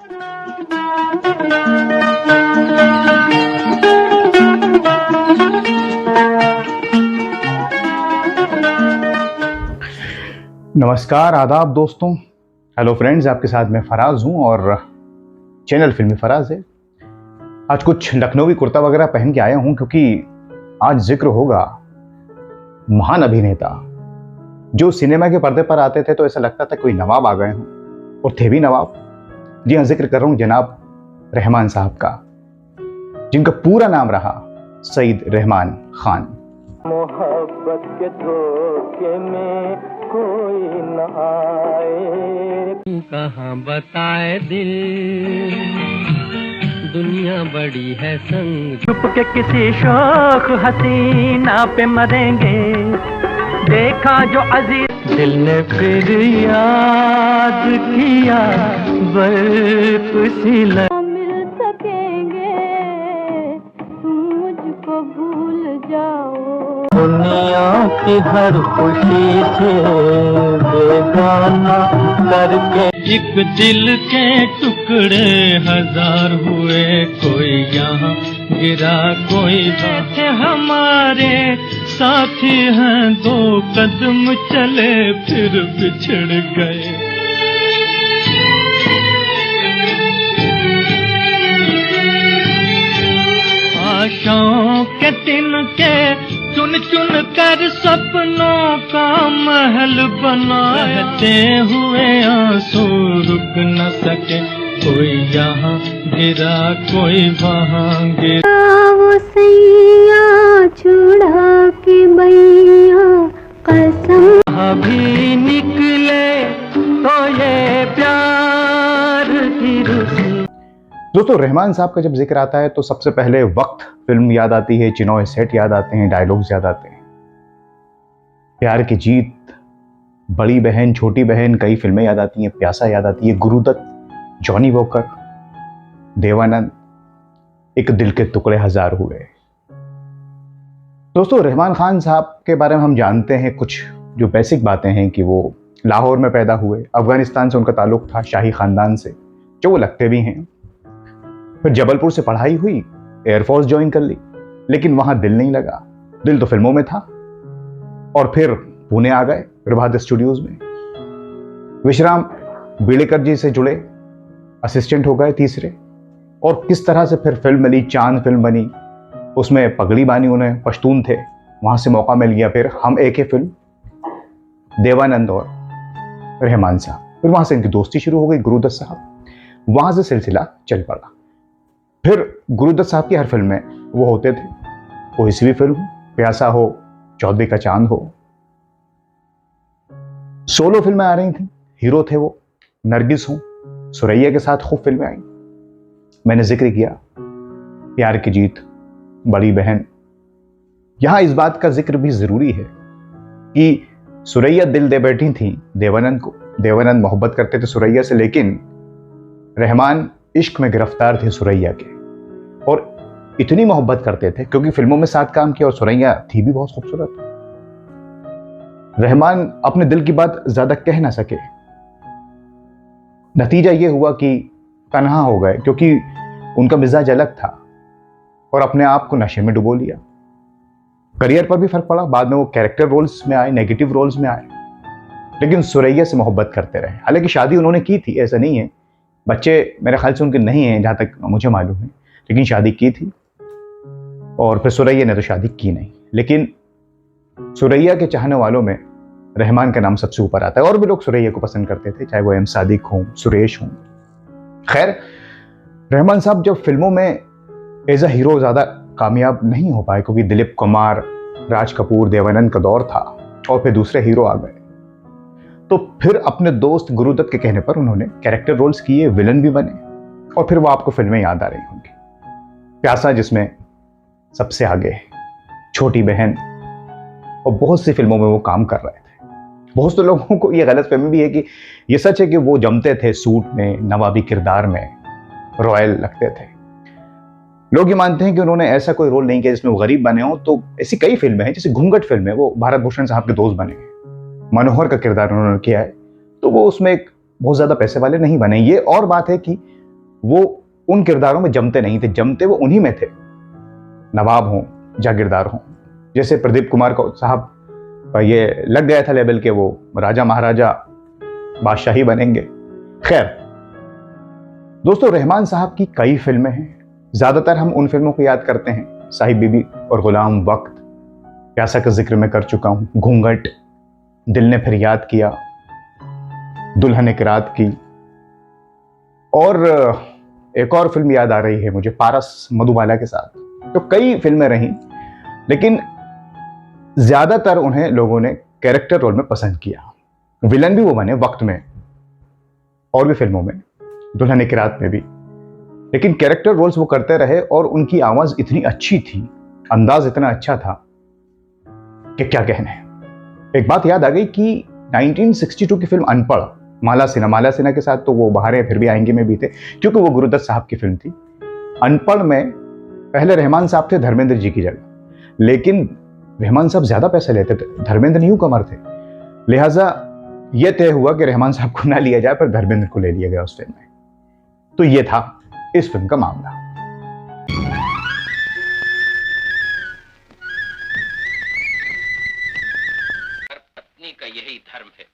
नमस्कार, आदाब दोस्तों। हेलो फ्रेंड्स, आपके साथ मैं फराज हूं और चैनल फिल्मी फराज है। आज कुछ लखनवी कुर्ता वगैरह पहन के आया हूं क्योंकि आज जिक्र होगा महान अभिनेता जो सिनेमा के पर्दे पर आते थे तो ऐसा लगता था कोई नवाब आ गए हों, और थे भी नवाब। जी हाँ, जिक्र कर रहा हूं जनाब रहमान साहब का, जिनका पूरा नाम रहा सईद रहमान खान। मोहब्बत के धोखे में कोई न आए, तू कहाँ बताए दिल, दुनिया बड़ी है संग, छुप के किसी शौक हसीना पे मरेंगे, देखा जो अजीज दिल ने फिर याद किया, बर्फ सी मिल सकेंगे, तुम मुझको भूल जाओ, दुनिया की हर खुशी से बेगाना करके, एक दिल के टुकड़े हजार हुए, कोई यहाँ गिरा कोई बैठे, हमारे साथी हैं, दो कदम चले फिर बिछड़ गए। आशाओं के तिनके चुन चुन कर सपनों का महल बनाते हुए आंसू रुक न सके, कोई यहाँ गिरा कोई वहाँ गिरा, वो सैया छुड़ा के बैया कसम अभी निकले तो ये प्यार की रुसी। दोस्तों, रहमान साहब का जब जिक्र आता है तो सबसे पहले वक्त फिल्म याद आती है, चिनॉय सेट याद आते हैं, डायलॉग्स याद आते हैं। प्यार की जीत, बड़ी बहन, छोटी बहन, कई फिल्में याद आती हैं, प्यासा याद आती है, गुरुदत्त, जॉनी वॉकर, देवानंद, एक दिल के टुकड़े हजार हुए। दोस्तों, रहमान खान साहब के बारे में हम जानते हैं कुछ जो बेसिक बातें हैं कि वो लाहौर में पैदा हुए, अफगानिस्तान से उनका ताल्लुक था, शाही खानदान से, जो वो लगते भी हैं। फिर जबलपुर से पढ़ाई हुई, एयरफोर्स ज्वाइन कर ली, लेकिन वहां दिल नहीं लगा, दिल तो फिल्मों में था। और फिर पुणे आ गए प्रभात स्टूडियोज में, विश्राम बेड़ेकर जी से जुड़े, असिस्टेंट हो गए तीसरे, और किस तरह से फिर फिल्म बनी, चांद फिल्म बनी, उसमें पगड़ी बानी, उन्हें पश्तून थे, वहां से मौका मिल गया। फिर हम एक ही फिल्म, देवानंद और रहमान साहब, फिर वहां से इनकी दोस्ती शुरू हो गई, गुरुदत्त साहब, वहां से सिलसिला चल पड़ा। फिर गुरुदत्त साहब की हर फिल्म में वो होते थे, कोई सी भी फिल्म, प्यासा हो, चौधरी का चांद हो, सोलो फिल्में आ रही थी, हीरो थे वो, नरगिस हो, सुरैया के साथ खूब फिल्में आई। मैंने जिक्र किया प्यार की जीत, बड़ी बहन। यहां इस बात का जिक्र भी जरूरी है कि सुरैया दिल दे बैठी थी देवानंद को, देवानंद मोहब्बत करते थे सुरैया से, लेकिन रहमान इश्क में गिरफ्तार थे सुरैया के, और इतनी मोहब्बत करते थे क्योंकि फिल्मों में साथ काम किया और सुरैया थी भी बहुत खूबसूरत। रहमान अपने दिल की बात ज्यादा कह ना सके, नतीजा यह हुआ कि तन्हा हो गए क्योंकि उनका मिजाज अलग था और अपने आप को नशे में डुबो लिया। करियर पर भी फर्क पड़ा, बाद में वो कैरेक्टर रोल्स में आए, नेगेटिव रोल्स में आए, लेकिन सुरैया से मोहब्बत करते रहे। हालांकि शादी उन्होंने की थी, ऐसा नहीं है, बच्चे मेरे ख्याल से उनके नहीं हैं जहां तक मुझे मालूम है, लेकिन शादी की थी। और फिर सुरैया ने तो शादी की नहीं, लेकिन सुरैया के चाहने वालों में रहमान का नाम सबसे ऊपर आता है। और भी लोग सुरैया को पसंद करते थे, चाहे वो एम सादिक हों, सुरेश हों। खैर, रहमान साहब जब फिल्मों में एज अ हीरो ज्यादा कामयाब नहीं हो पाए क्योंकि दिलीप कुमार, राज कपूर, देवानंद का दौर था और फिर दूसरे हीरो आ गए, तो फिर अपने दोस्त गुरुदत्त के कहने पर उन्होंने कैरेक्टर रोल्स किए, विलन भी बने, और फिर वो आपको फिल्में याद आ रही होंगी। प्यासा जिसमें सबसे आगे, छोटी बहन, और बहुत सी फिल्मों में वो काम कर रहे थे। बहुत से लोगों को ये गलतफहमी भी है कि ये सच है कि वो जमते थे सूट में, नवाबी किरदार में, रॉयल लगते थे। लोग ये मानते हैं कि उन्होंने ऐसा कोई रोल नहीं किया जिसमें वो गरीब बने हो, तो ऐसी कई फिल्में हैं, जैसे घूंघट फिल्म है, वो भारत भूषण साहब के दोस्त बने, मनोहर का किरदार उन्होंने किया है, तो वो उसमें एक बहुत ज्यादा पैसे वाले नहीं बने। ये और बात है कि वो उन किरदारों में जमते नहीं थे, जमते वो उन्हीं में थे, नवाब हों, जागीरदार हों। जैसे प्रदीप कुमार को साहब ये लग गया था लेवल के वो राजा महाराजा बादशाही बनेंगे। खैर दोस्तों, रहमान साहब की कई फिल्में हैं। ज्यादातर हम उन फिल्मों को याद करते हैं, साहिब बीबी और गुलाम वक्त, प्यासा का जिक्र मैं कर चुका हूं, घूंघट, दिल ने फिर याद किया, दुल्हन एक रात की, और एक और फिल्म याद आ रही है मुझे, पारस मधुबाला के साथ। तो कई फिल्में रहीं, लेकिन ज्यादातर उन्हें लोगों ने कैरेक्टर रोल में पसंद किया। विलन भी वो बने वक्त में और भी फिल्मों में, दुल्हन एक रात में भी, लेकिन कैरेक्टर रोल्स वो करते रहे और उनकी आवाज इतनी अच्छी थी, अंदाज इतना अच्छा था कि क्या कहने। एक बात याद आ गई कि 1962 की फिल्म अनपढ़, माला सिन्हा के साथ तो वो बाहर फिर भी आएंगे में भी थे, क्योंकि वो गुरुदत्त साहब की फिल्म थी। अनपढ़ में पहले रहमान साहब थे धर्मेंद्र जी की जगह, लेकिन रहमान साहब ज्यादा पैसे लेते थे, धर्मेंद्र न्यू कमर थे, लिहाजा यह तय हुआ कि रहमान साहब को ना लिया जाए पर धर्मेंद्र को ले लिया गया उस फिल्म में। तो ये था इस फिल्म का मामला। हर पत्नी का यही धर्म है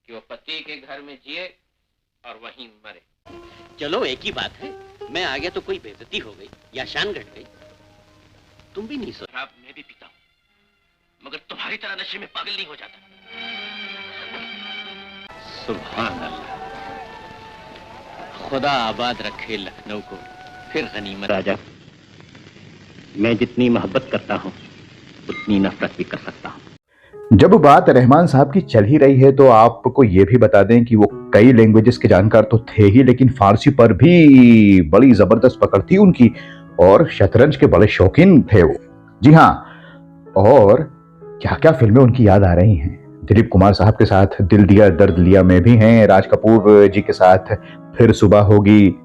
कि वो पति के घर में जिए और वहीं मरे। चलो एक ही बात है, मैं आ गया तो कोई बेइज्जती हो गई या शान घट गई, तुम भी नहीं सोच। शराब मैं भी पीता हूं, मगर तुम्हारी तरह नशे में पागल नहीं हो जाता। सुभान अल्लाह, खुदा आबाद रखे लखनऊ को फिर गनीमत। राजा, मैं जितनी मोहब्बत करता हूं उतनी नफरत भी कर सकता हूं। जब बात रहमान साहब की चल ही रही है तो आपको यह भी बता दें कि वो कई लैंग्वेजेस के जानकार तो थे ही, लेकिन फारसी पर भी बड़ी जबरदस्त पकड़ थी उनकी, और शतरंज के बड़े शौकीन थे वो। जी हाँ, और क्या क्या फिल्में उनकी याद आ रही हैं। दिलीप कुमार साहब के साथ दिल दिया दर्द लिया में भी हैं, राज कपूर जी के साथ फिर सुबह होगी,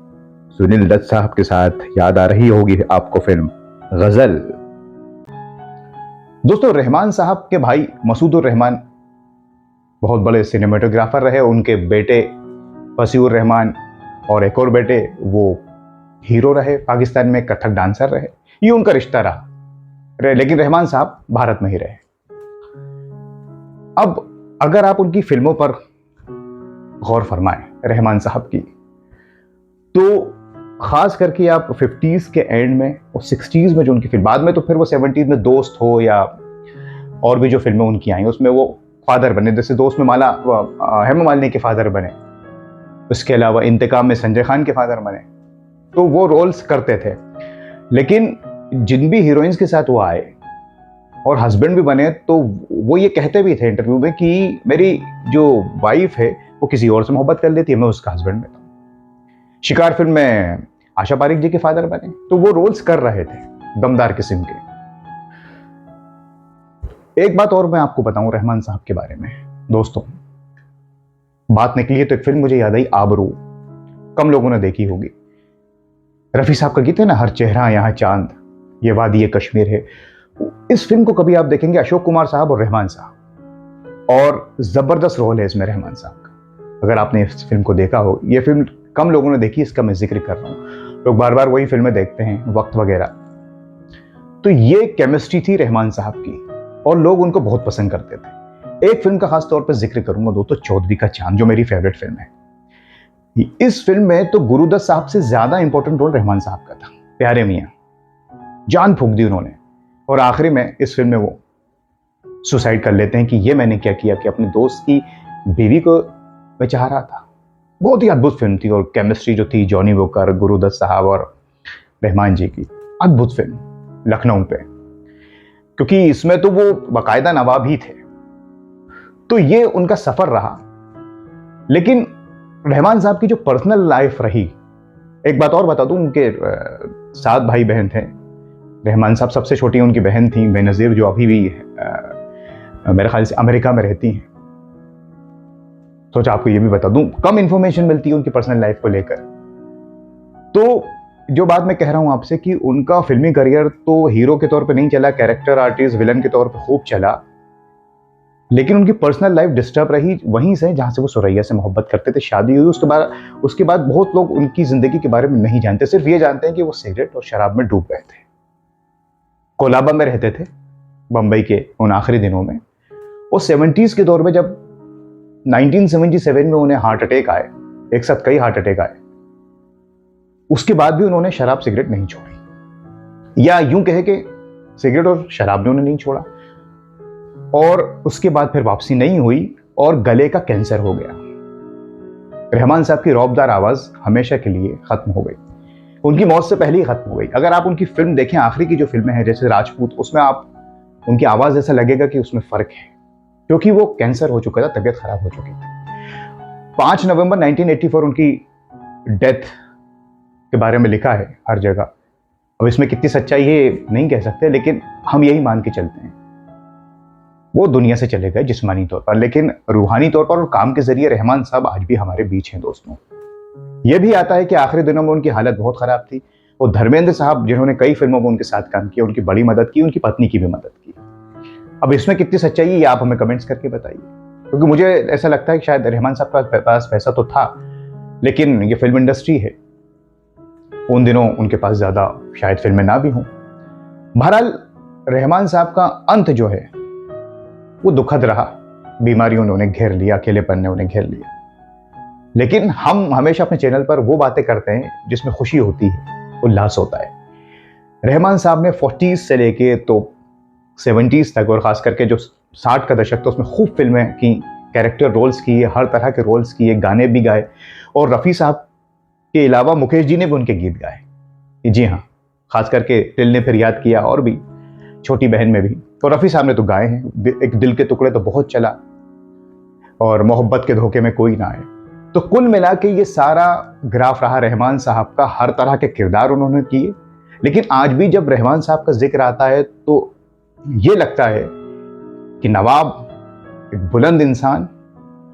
सुनील दत्त साहब के साथ याद आ रही होगी आपको फिल्म गजल। दोस्तों, रहमान साहब के भाई मसूदुर रहमान बहुत बड़े सिनेमेटोग्राफर रहे, उनके बेटे फसीउर रहमान और एक और बेटे वो हीरो रहे, पाकिस्तान में कथक डांसर रहे, ये उनका रिश्ता रहा। लेकिन रहमान साहब भारत में ही रहे। अब अगर आप उनकी फिल्मों पर गौर फरमाएं रहमान साहब की, तो खास करके आप 50s के एंड में और 60s में जो उनकी फिल्म, बाद में तो फिर वो 70s में दोस्त हो या और भी जो फिल्में उनकी आई उसमें वो फादर बने, जैसे दोस्त में हेमा मालिनी के फादर बने, उसके अलावा इंतकाम में संजय खान के फादर बने, तो वो रोल्स करते थे। लेकिन जिन भी हीरोइंस के साथ वो आए और हस्बैंड भी बने, तो वो ये कहते भी थे इंटरव्यू में कि मेरी जो वाइफ है वो किसी और से मोहब्बत कर लेती है, मैं उसका हस्बैंड बनता हूँ। शिकार फिल्म में आशा पारिक जी के फादर बने, तो वो रोल्स कर रहे थे दमदार किस्म के। एक बात और मैं आपको बताऊं रहमान साहब के बारे में दोस्तों, बात निकली है तो एक फिल्म मुझे याद आई, आबरू, कम लोगों ने देखी होगी। रफी साहब का गीत है ना, हर चेहरा यहाँ चांद, ये वादी ये कश्मीर है। इस फिल्म को कभी आप देखेंगे अशोक कुमार साहब और रहमान साहब, और जबरदस्त रोल है इसमें रहमान साहब का। अगर आपने इस फिल्म को देखा हो, ये फिल्म कम लोगों ने देखी, इसका मैं जिक्र कर रहा हूं, लोग बार बार वही फिल्में देखते हैं, वक्त वगैरह। तो ये केमिस्ट्री थी रहमान साहब की और लोग उनको बहुत पसंद करते थे। एक फिल्म का खास तौर पर जिक्र करूंगा दोस्तों, चौधरी का चांद, जो मेरी फेवरेट फिल्म है। इस फिल्म में तो गुरुदत्त साहब से ज्यादा इंपॉर्टेंट रोल रहमान साहब का था। प्यारे मियां, जान फूंक दी उन्होंने, और आखिरी में इस फिल्म में वो सुसाइड कर लेते हैं कि ये मैंने क्या किया कि अपने दोस्त की बीवी को मैं चाह रहा था। बहुत ही अद्भुत फिल्म थी, और केमिस्ट्री जो थी जॉनी वोकर, गुरुदत्त साहब और रहमान जी की, अद्भुत फिल्म लखनऊ पे, क्योंकि इसमें तो वो बाकायदा नवाब ही थे। तो ये उनका सफर रहा। लेकिन रहमान साहब की जो पर्सनल लाइफ रही, एक बात और बता दूं, उनके 7 भाई बहन थे। रहमान साहब सबसे छोटी उनकी बहन थी बेनज़ीर, जो अभी भी मेरे ख्याल से अमेरिका में रहती हैं। सोचा आपको ये भी बता दूं, कम इंफॉर्मेशन मिलती है उनकी पर्सनल लाइफ को लेकर। तो जो बात मैं कह रहा हूं आपसे कि उनका फिल्मी करियर तो हीरो के तौर पे नहीं चला, कैरेक्टर आर्टिस्ट, विलन के तौर पे खूब चला। लेकिन उनकी पर्सनल लाइफ डिस्टर्ब रही वहीं से जहां से वो सुरैया से मोहब्बत करते थे। शादी हुई, उसके बाद बहुत लोग उनकी जिंदगी के बारे में नहीं जानते, सिर्फ ये जानते हैं कि वो सिगरेट और शराब में डूब गए थे। कोलाबा में रहते थे बंबई के उन आखिरी दिनों में। वो 70s के दौर में जब 1977 में उन्हें हार्ट अटैक आए, एक साथ कई हार्ट अटैक आए, उसके बाद भी उन्होंने शराब सिगरेट नहीं छोड़ी, या यूं कहे कि सिगरेट और शराब ने उन्हें नहीं छोड़ा। और उसके बाद फिर वापसी नहीं हुई और गले का कैंसर हो गया। रहमान साहब की रौबदार आवाज हमेशा के लिए खत्म हो गई, उनकी मौत से पहले ही खत्म हो गई। अगर आप उनकी फिल्म देखें, आखिरी की जो फिल्में हैं जैसे राजपूत, उसमें आप उनकी आवाज ऐसा लगेगा कि उसमें फर्क है, क्योंकि वो कैंसर हो चुका था, तबीयत खराब हो चुकी थी। 5 नवंबर 1984 उनकी डेथ के बारे में लिखा है हर जगह। अब इसमें कितनी सच्चाई है नहीं कह सकते, लेकिन हम यही मान के चलते हैं वो दुनिया से चले गए जिस्मानी तौर पर, लेकिन रूहानी तौर पर और काम के जरिए रहमान साहब आज भी हमारे बीच हैं। दोस्तों, यह भी आता है कि आखिरी दिनों में उनकी हालत बहुत खराब थी। वो धर्मेंद्र साहब जिन्होंने कई फिल्मों में उनके साथ काम किया, उनकी बड़ी मदद की, उनकी पत्नी की भी मदद की। अब इसमें कितनी सच्चाई है ये आप हमें कमेंट्स करके बताइए, क्योंकि मुझे ऐसा लगता है कि शायद रहमान साहब के पास पैसा तो था, लेकिन ये फिल्म इंडस्ट्री है, उन दिनों उनके पास ज्यादा शायद फिल्में ना भी हों। बहरहाल रहमान साहब का अंत जो है वो दुखद रहा। बीमारियों ने उन्हें घेर लिया, अकेलेपन ने उन्हें घेर लिया। लेकिन हम हमेशा अपने चैनल पर वो बातें करते हैं जिसमें खुशी होती है, उल्लास होता है। रहमान साहब ने 40s से लेके तो 70s तक, और खास करके जो 60 का दशक था, उसमें खूब फिल्में की, कैरेक्टर रोल्स किए, हर तरह के रोल्स किए, गाने भी गाए, और रफ़ी साहब के अलावा मुकेश जी ने भी उनके गीत गाए। जी हाँ, खास करके दिल ने फिर याद किया, और भी छोटी बहन में भी, और रफ़ी साहब ने तो गाए हैं। एक दिल के टुकड़े तो बहुत चला, और मोहब्बत के धोखे में कोई ना आए। तो कुल मिला के ये सारा ग्राफ रहा रहमान साहब का, हर तरह के किरदार उन्होंने किए। लेकिन आज भी जब रहमान साहब का जिक्र आता है तो ये लगता है कि नवाब एक बुलंद इंसान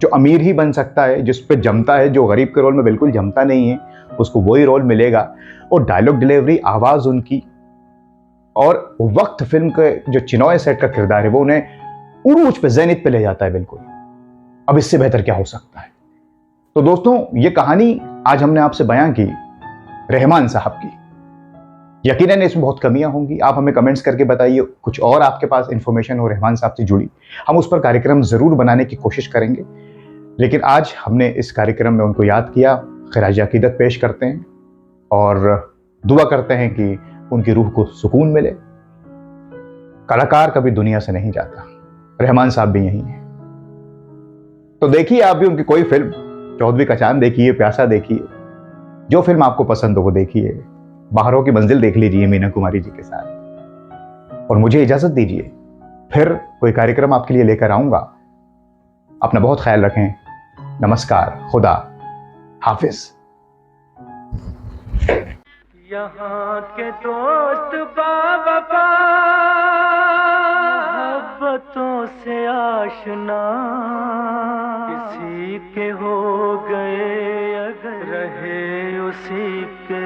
जो अमीर ही बन सकता है, जिस पे जमता है, जो गरीब के रोल में बिल्कुल जमता नहीं है, उसको वही रोल मिलेगा। और डायलॉग डिलीवरी, आवाज उनकी, और वक्त फिल्म के जो चिनॉय सेट का किरदार है, वो उन्हें उरूज पे, ज़ेनिथ पे ले जाता है बिल्कुल। अब इससे बेहतर क्या हो सकता है। तो दोस्तों, ये कहानी आज हमने आपसे बयां की रहमान साहब की। यकीनन इसमें बहुत कमियां होंगी, आप हमें कमेंट्स करके बताइए कुछ और आपके पास इंफॉर्मेशन हो रहमान साहब से जुड़ी, हम उस पर कार्यक्रम जरूर बनाने की कोशिश करेंगे। लेकिन आज हमने इस कार्यक्रम में उनको याद किया, खराज अकीदत पेश करते हैं और दुआ करते हैं कि उनकी रूह को सुकून मिले। कलाकार कभी दुनिया से नहीं जाता, रहमान साहब भी यही हैं। तो देखिए आप भी उनकी कोई फिल्म, चौधरी का चांद देखिए, प्यासा देखिए, जो फिल्म आपको पसंद हो वो देखिए। बाहरों की मंजिल देख लीजिए मीना कुमारी जी के साथ। और मुझे इजाजत दीजिए, फिर कोई कार्यक्रम आपके लिए लेकर आऊंगा। अपना बहुत ख्याल रखें। नमस्कार, खुदा हाफिज। यहाँ के दोस्त बाबा मोहब्बतों से आशना, किसी के हो गए अगर रहे उसी के